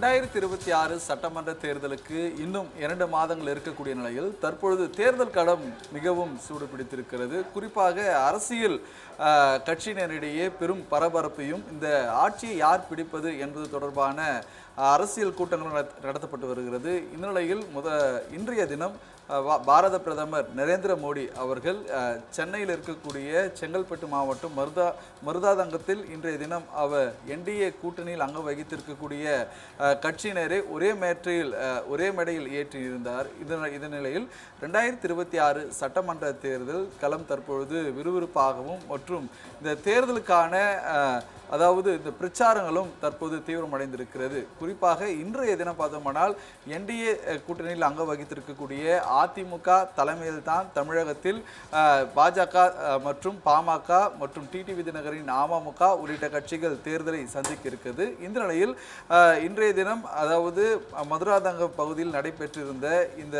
2026 சட்டமன்ற தேர்தலுக்கு இன்னும் 2 மாதங்கள் இருக்கக்கூடிய நிலையில் தற்பொழுது தேர்தல் களம் மிகவும் சூடுபிடித்திருக்கிறது. குறிப்பாக அரசியல் கட்சியினரிடையே பெரும் பரபரப்பையும் இந்த ஆட்சியை யார் பிடிப்பது என்பது தொடர்பான அரசியல் கூட்டங்கள் நடத்தப்பட்டு வருகிறது. இந்த நிலையில் இன்றைய தினம் பாரத பிரதமர் நரேந்திர மோடி அவர்கள் சென்னையில் இருக்கக்கூடிய செங்கல்பட்டு மாவட்டம் மருதாதங்கத்தில் இன்றைய தினம் அவர் என்டிஏ கூட்டணியில் அங்கம் வகித்திருக்கக்கூடிய கட்சியினரை ஒரே மேடையில் ஏற்றியிருந்தார். இதன் நிலையில் 2026 சட்டமன்ற தேர்தல் களம் தற்பொழுது விறுவிறுப்பாகவும் மற்றும் இந்த தேர்தலுக்கான அதாவது இந்த பிரச்சாரங்களும் தற்போது தீவிரமடைந்திருக்கிறது. குறிப்பாக இன்றைய தினம் பார்த்தோம்னால் என்டிஏ கூட்டணியில் அங்கம் வகித்திருக்கக்கூடிய அதிமுக தலைமையில் தான் தமிழகத்தில் பாஜக மற்றும் பாமக மற்றும் டிடிவி தினகரின் அமமுக உள்ளிட்ட கட்சிகள் தேர்தலை சந்திக்க இருக்குது. இந்த நிலையில் இன்றைய தினம் அதாவது மதுராந்தகம் பகுதியில் நடைபெற்றிருந்த இந்த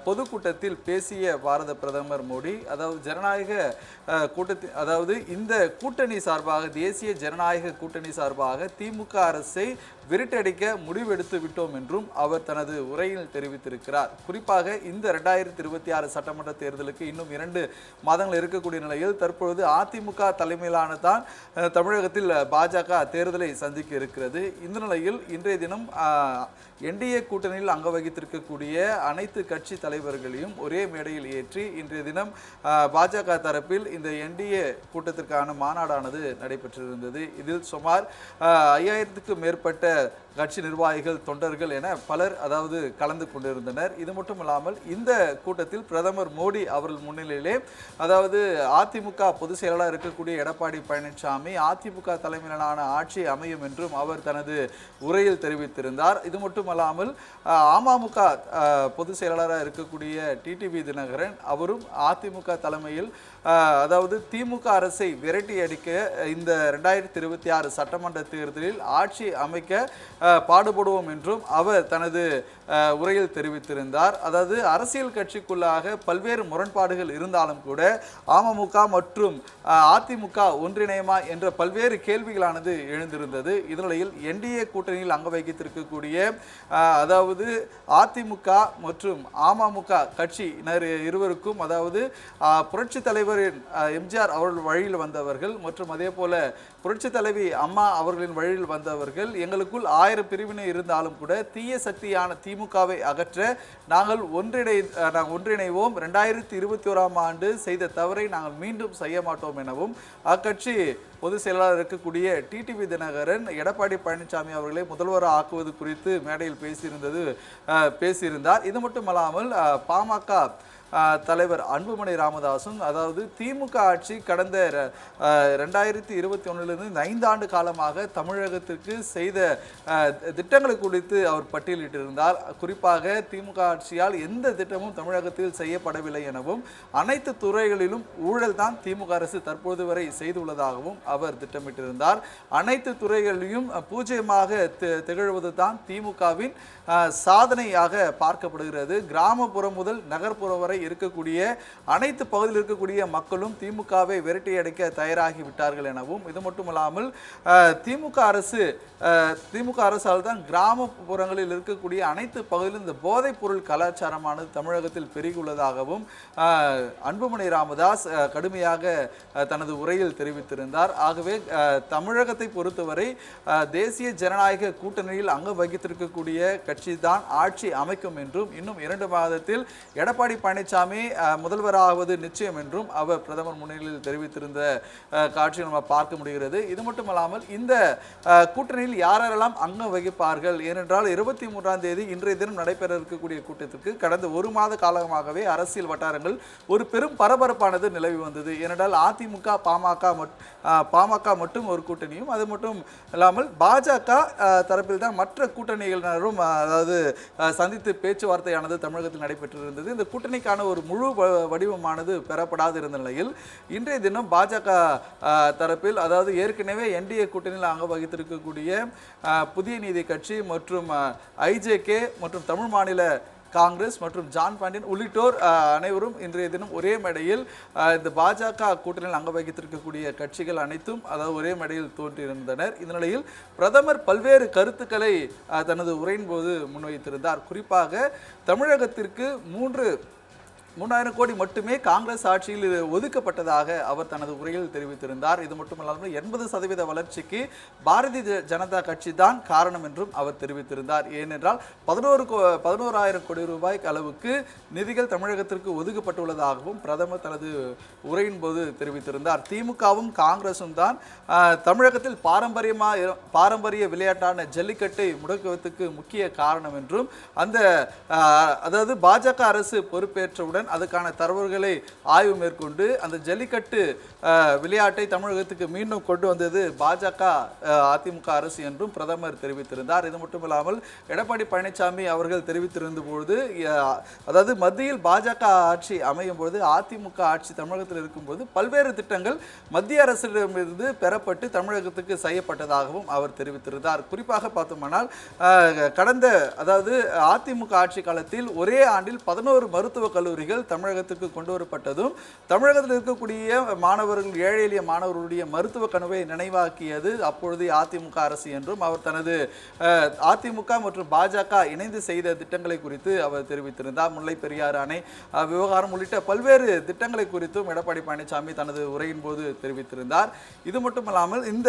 பொதுக்கூட்டத்தில் பேசிய பாரத பிரதமர் மோடி அதாவது ஜனநாயக கூட்டத்தில் அதாவது இந்த கூட்டணி சார்பாக தேசிய ஜனநாயக கூட்டணி சார்பாக திமுக அரசை விரட்டடிக்க முடிவெடுத்து விட்டோம் என்றும் அவர் தனது உரையில் தெரிவித்திருக்கிறார். குறிப்பாக இந்த 2026 சட்டமன்ற தேர்தலுக்கு இன்னும் 2 மாதங்கள் இருக்கக்கூடிய நிலையில் தற்பொழுது அதிமுக தலைமையிலான தான் தமிழகத்தில் பாஜக தேர்தலை சந்திக்க இருக்கிறது. இந்த நிலையில் இன்றைய தினம் என்டிஏ கூட்டணியில் அங்க வகித்திருக்கக்கூடிய அனைத்து கட்சி தலைவர்களையும் ஒரே மேடையில் ஏற்றி இன்றைய தினம் பாஜக தரப்பில் இந்த என்டிஏ கூட்டத்திற்கான மாநாடானது நடைபெற்றிருந்தது. இதில் சுமார் 5000க்கும் மேற்பட்ட கட்சி நிர்வாகிகள் தொண்டர்கள் என பலர் அதாவது கலந்து கொண்டிருந்தனர். இது மட்டும் இல்லாமல் இந்த கூட்டத்தில் பிரதமர் மோடி அவர்கள் முன்னிலையிலே அதாவது அதிமுக பொதுச் செயலாளர் இருக்கக்கூடிய எடப்பாடி பழனிசாமி அதிமுக தலைமையிலான ஆட்சி அமையும் என்றும் அவர் தனது உரையில் தெரிவித்திருந்தார். இது மட்டுமல்லாமல் அமமுக பொதுச் செயலாளராக இருக்கக்கூடிய டிடிவி தினகரன் அவரும் அதிமுக தலைமையில் அதாவது திமுக அரசை விரட்டி அடிக்க இந்த 2026 சட்டமன்ற தேர்தலில் ஆட்சி அமைக்க பாடுபடுவோம் என்றும் அவர் தனது உரையில் தெரிவித்திருந்தார். அதாவது அரசியல் கட்சிக்குள்ளாக பல்வேறு முரண்பாடுகள் இருந்தாலும் கூட அமமுக மற்றும் அதிமுக ஒன்றிணையுமா என்ற பல்வேறு கேள்விகளானது எழுந்திருந்தது. இதனிலையில் என்டிஏ கூட்டணியில் அங்க வகித்திருக்கக்கூடிய அதாவது அதிமுக மற்றும் அமமுக கட்சியினர் இருவருக்கும் அதாவது புரட்சி தலைவரின் எம்ஜிஆர் அவர்கள் வழியில் வந்தவர்கள் மற்றும் அதே போல புரட்சி தலைவி அம்மா அவர்களின் வழியில் வந்தவர்கள் எங்களுக்குள் 1000 பிரிவினை இருந்தாலும் கூட தீய சக்தியான திமுகவை அகற்ற நாங்கள் ஒன்றிணைவோம். 2021ஆம் ஆண்டு செய்த தவறை நாங்கள் மீண்டும் செய்ய மாட்டோம் எனவும் அக்கட்சி பொதுச் செயலாளர் இருக்கக்கூடிய டிடிவி தினகரன் எடப்பாடி பழனிசாமி அவர்களை முதல்வராக ஆக்குவது குறித்து மேடையில் பேசியிருந்தார். இது மட்டுமல்லாமல் பாமக தலைவர் அன்புமணி ராமதாசும் அதாவது திமுக ஆட்சி கடந்த 2021 5 ஆண்டு காலமாக தமிழகத்திற்கு செய்த திட்டங்களை குறித்து அவர் பட்டியலிட்டிருந்தார். குறிப்பாக திமுக ஆட்சியால் எந்த திட்டமும் தமிழகத்தில் செய்யப்படவில்லை எனவும் அனைத்து துறைகளிலும் ஊழல் தான் திமுக அரசு தற்போது வரை செய்துள்ளதாகவும் அவர் திட்டமிட்டிருந்தார். அனைத்து துறைகளிலும் பூஜ்ஜியமாக திகழ்வது தான் திமுகவின் சாதனையாக பார்க்கப்படுகிறது. கிராமப்புறம் முதல் நகர்ப்புறம் வரை இருக்கக்கூடிய அனைத்து பகுதியில் இருக்கக்கூடிய மக்களும் திமுகவை விரட்டி அடிக்க தயாராகி விட்டார்கள் எனவும் இது மட்டுமல்லாமல் திமுக அரசால் தான் கிராமப்புறங்களில் இருக்கக்கூடிய அனைத்து பகுதியிலும் இந்த போதைப் பொருள் கலாச்சாரமானது தமிழகத்தில் பெருகியுள்ளதாகவும் அன்புமணி ராமதாஸ் கடுமையாக தனது உரையில் தெரிவித்திருந்தார். ஆகவே தமிழகத்தை பொறுத்தவரை தேசிய ஜனநாயக கூட்டணியில் அங்கம் வகித்திருக்கக்கூடிய கட்சி தான் ஆட்சி அமைக்கும் என்றும் இன்னும் 2 மாதத்தில் எடப்பாடி பழனிசாமி முதல்வராவது நிச்சயம் என்றும் அவர் பிரதமர் முன்னிலையில் தெரிவித்திருந்த காட்சியை நம்ம பார்க்க முடிகிறது. இது மட்டுமல்லாமல் இந்த கூட்டணியில் யாரெல்லாம் அங்கம் வகிப்பார்கள் ஏனென்றால் 23ஆம் தேதி இன்றைய தினம் நடைபெற இருக்கக்கூடிய கூட்டத்திற்கு கடந்த 1 மாத காலமாகவே அரசியல் வட்டாரங்கள் ஒரு பெரும் பரபரப்பானது நிலவி வந்தது. ஏனென்றால் அதிமுக பாமக மட்டும் ஒரு கூட்டணியும் அது மட்டும் இல்லாமல் பாஜக தரப்பில் தான் மற்ற கூட்டணியினரும் அதாவது சந்தித்து பேச்சுவார்த்தையானது தமிழகத்தில் நடைபெற்றிருந்தது. இந்த கூட்டணிக்கான ஒரு முழு வடிவமானது பெறப்படாது இருந்த நிலையில் இன்றைய தினம் பாஜக தரப்பில் அதாவது ஏற்கனவே என்டிஏ கூட்டணியில் அங்கம் வகித்திருக்கக்கூடிய புதிய நீதி கட்சி மற்றும் ஐஜேகே மற்றும் தமிழ் மாநில காங்கிரஸ் மற்றும் ஜான் பாண்டியன் உள்ளிட்டோர் அனைவரும் இன்றைய தினம் ஒரே மேடையில் இந்த பாஜக கூட்டணியில் அங்க வகித்திருக்கக்கூடிய கட்சிகள் அனைத்தும் அதாவது ஒரே மேடையில் தோன்றியிருந்தனர். இந்த நிலையில் பிரதமர் பல்வேறு கருத்துக்களை தனது உரையின் போது முன்வைத்திருந்தார். குறிப்பாக தமிழகத்திற்கு 3000 கோடி மட்டுமே காங்கிரஸ் ஆட்சியில் ஒதுக்கப்பட்டதாக அவர் தனது உரையில் தெரிவித்திருந்தார். இது மட்டுமல்லாமல் 80% வளர்ச்சிக்கு பாரதிய ஜனதா கட்சி தான் காரணம் என்றும் அவர் தெரிவித்திருந்தார். ஏனென்றால் 11,000 கோடி ரூபாய் அளவுக்கு நிதிகள் தமிழகத்திற்கு ஒதுக்கப்பட்டுள்ளதாகவும் பிரதமர் தனது உரையின் போது தெரிவித்திருந்தார். திமுகவும் காங்கிரசும் தான் தமிழகத்தில் பாரம்பரிய விளையாட்டான ஜல்லிக்கட்டை முடக்குவதற்கு முக்கிய காரணம் என்றும் அதாவது பாஜக அரசு பொறுப்பேற்றவுடன் அதுக்கான தரவுகளை ஆய்வு மேற்கொண்டு அந்த ஜல்லிக்கட்டு விளையாட்டை தமிழகத்துக்கு மீண்டும் கொண்டு வந்தது பாஜக அதிமுக அரசு என்றும் பிரதமர் தெரிவித்திருந்தார். இது மட்டுமில்லாமல் எடப்பாடி பழனிசாமி அவர்கள் தெரிவித்திருந்த பொழுது அதாவது மத்தியில் பாஜக ஆட்சி அமையும் பொழுது அதிமுக ஆட்சி தமிழகத்தில் இருக்கும்போது பல்வேறு திட்டங்கள் மத்திய அரசிடமிருந்து பெறப்பட்டு தமிழகத்துக்கு செய்யப்பட்டதாகவும் அவர் தெரிவித்திருந்தார். குறிப்பாக பார்த்தோம்னால் கடந்த அதாவது அதிமுக ஆட்சி காலத்தில் ஒரே ஆண்டில் 11 மருத்துவக் கல்லூரிகள் தமிழகத்துக்கு கொண்டு வரப்பட்டதும் தமிழகத்தில் இருக்கக்கூடிய மாணவர்கள் ஏழை எளிய மாணவர்களுடைய மருத்துவ கனவை நினைவாக்கியது அப்பொழுது அதிமுக அரசு என்றும் அவர் தனது அதிமுக மற்றும் பாஜக இணைந்து செய்த திட்டங்களை குறித்து அவர் தெரிவித்திருந்தார். முல்லை பெரியாறு அணை விவகாரம் உள்ளிட்ட பல்வேறு திட்டங்களை குறித்தும் எடப்பாடி பழனிசாமி தனது உரையின் போது தெரிவித்திருந்தார். இது மட்டுமல்லாமல் இந்த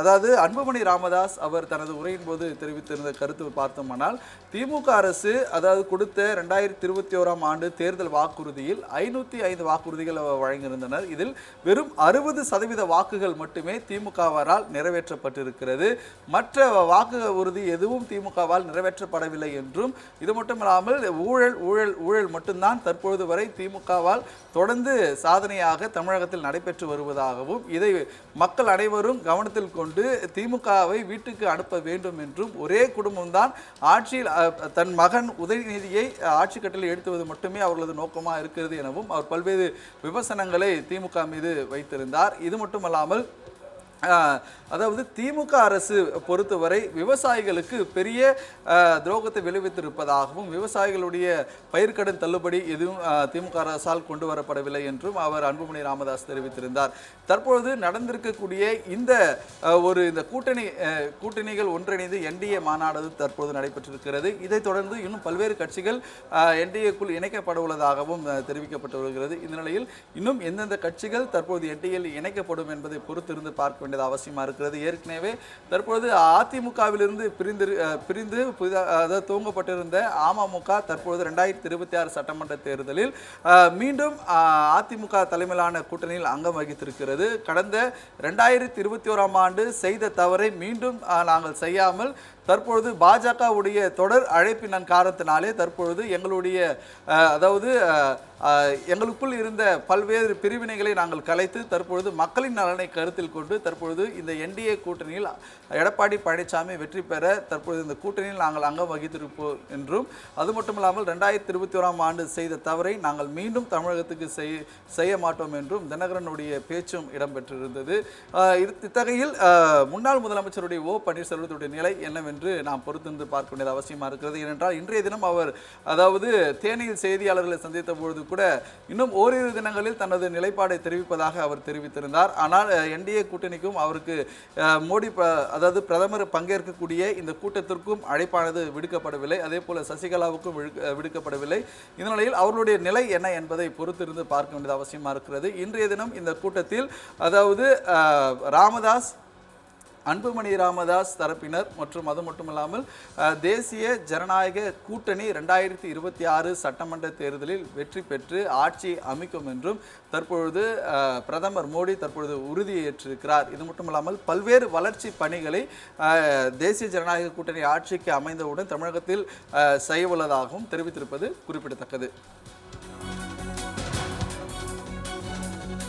அதாவது அன்புமணி ராமதாஸ் அவர் தனது உரையின் போது தெரிவித்திருந்த கருத்து பார்த்தோம்னால் திமுக அரசு அதாவது கொடுத்த 2021ஆம் ஆண்டு தேர்தல் வாக்குறுதியில் 505 வாக்குறுதிகள் வழங்கியிருந்தனர். இதில் வெறும் 60% வாக்குகள் மட்டுமே திமுகவால் நிறைவேற்றப்பட்டிருக்கிறது. மற்ற வாக்கு உறுதி எதுவும் திமுகவால் நிறைவேற்றப்படவில்லை என்றும் இது மட்டுமில்லாமல் ஊழல் மட்டும்தான் தற்பொழுது வரை திமுகவால் தொடர்ந்து சாதனையாக தமிழகத்தில் நடைபெற்று வருவதாகவும் இதை மக்கள் அனைவரும் கவனத்தில் கொண்டு திமுகவை வீட்டுக்கு அனுப்ப வேண்டும் என்றும் ஒரே குடும்பம்தான் ஆட்சியில் தன் மகன் உதயநிதியை ஆட்சி கட்டில் எடுத்துவது மட்டுமே அவர்களது நோக்கமாக இருக்கிறது எனவும் அவர் பல்வேறு விமர்சனங்களை திமுக மீது வைத்திருந்தார். இது மட்டுமல்லாமல் அதாவது திமுக அரசு பொறுத்தவரை விவசாயிகளுக்கு பெரிய துரோகத்தை விளைவித்திருப்பதாகவும் விவசாயிகளுடைய பயிர்க்கடன் தள்ளுபடி எதுவும் திமுக அரசால் கொண்டு வரப்படவில்லை என்றும் அவர் அன்புமணி ராமதாஸ் தெரிவித்திருந்தார். தற்பொழுது நடந்திருக்கக்கூடிய இந்த கூட்டணிகள் ஒன்றிணைந்து என்டிஏ மாநாடு தற்போது நடைபெற்றிருக்கிறது. இதைத் தொடர்ந்து இன்னும் பல்வேறு கட்சிகள் என்டிஏக்குள் இணைக்கப்பட உள்ளதாகவும் தெரிவிக்கப்பட்டு வருகிறது. இந்த நிலையில் இன்னும் எந்தெந்த கட்சிகள் தற்போது என்டிஏயில் இணைக்கப்படும் என்பதை பொறுத்திருந்து பார்க்க வேண்டியது அவசியமாக இருக்கிறது. ஏற்கனவே தற்பொழுது அதிமுகவிலிருந்து பிரிந்து துவங்கப்பட்டிருந்த அமமுக தற்பொழுது 2026 சட்டமன்ற தேர்தலில் மீண்டும் அதிமுக தலைமையிலான கூட்டணியில் அங்கம் வகித்திருக்கிறது. கடந்த 2021ஆம் ஆண்டு செய்த தவறை மீண்டும் நாங்கள் செய்யாமல் தற்பொழுது பாஜகவுடைய தொடர் அழைப்பின் காரணத்தினாலே தற்பொழுது எங்களுடைய அதாவது எங்களுக்குள் இருந்த பல்வேறு பிரிவினைகளை நாங்கள் கலைத்து தற்பொழுது மக்களின் நலனை கருத்தில் கொண்டு தற்பொழுது இந்த என்டிஏ கூட்டணியில் எடப்பாடி பழனிசாமி வெற்றி பெற தற்பொழுது இந்த கூட்டணியில் நாங்கள் அங்கம் வகித்திருப்போம் என்றும் அது மட்டுமில்லாமல் 2021ஆம் ஆண்டு செய்த தவறை நாங்கள் மீண்டும் தமிழகத்துக்கு செய்ய மாட்டோம் என்றும் தினகரனுடைய பேச்சும் இடம்பெற்றிருந்தது. இத்தகையில் முன்னாள் முதலமைச்சருடைய ஓ பன்னீர்செல்வத்துடைய நிலை என்னவென்று நாம் பொறுத்திருந்து பார்க்க வேண்டியது அவசியமாக இருக்கிறது. ஏனென்றால் இன்றைய தினம் அவர் அதாவது தேனியில் செய்தியாளர்களை சந்தித்த பொழுது கூட இன்னும் ஓரிரு தினங்களில் தனது நிலைப்பாடை தெரிவிப்பதாக அவர் தெரிவித்திருந்தார். ஆனால் என்டிஏ கூட்டணிக்கும் அவருக்கு மோடி அதாவது பிரதமர் பங்கேற்கக்கூடிய இந்த கூட்டத்திற்கும் அழைப்பானது விடுக்கப்படவில்லை. அதே போல சசிகலாவுக்கும் விடுக்கப்படவில்லை. இந்த நிலையில் அவர்களுடைய நிலை என்ன என்பதை பொறுத்திருந்து பார்க்க வேண்டியது அவசியமாக இருக்கிறது. இன்றைய தினம் இந்த கூட்டத்தில் அதாவது அன்புமணி ராமதாஸ் தரப்பினர் மற்றும் அது மட்டுமில்லாமல் தேசிய ஜனநாயக கூட்டணி 2026 சட்டமன்ற தேர்தலில் வெற்றி பெற்று ஆட்சி அமைக்கும் என்றும் தற்பொழுது பிரதமர் மோடி தற்பொழுது உறுதியேற்றிருக்கிறார். இது மட்டுமில்லாமல் பல்வேறு வளர்ச்சி பணிகளை தேசிய ஜனநாயக கூட்டணி ஆட்சிக்கு அமைந்தவுடன் தமிழகத்தில் செய்ய உள்ளதாகவும் தெரிவித்திருப்பது குறிப்பிடத்தக்கது.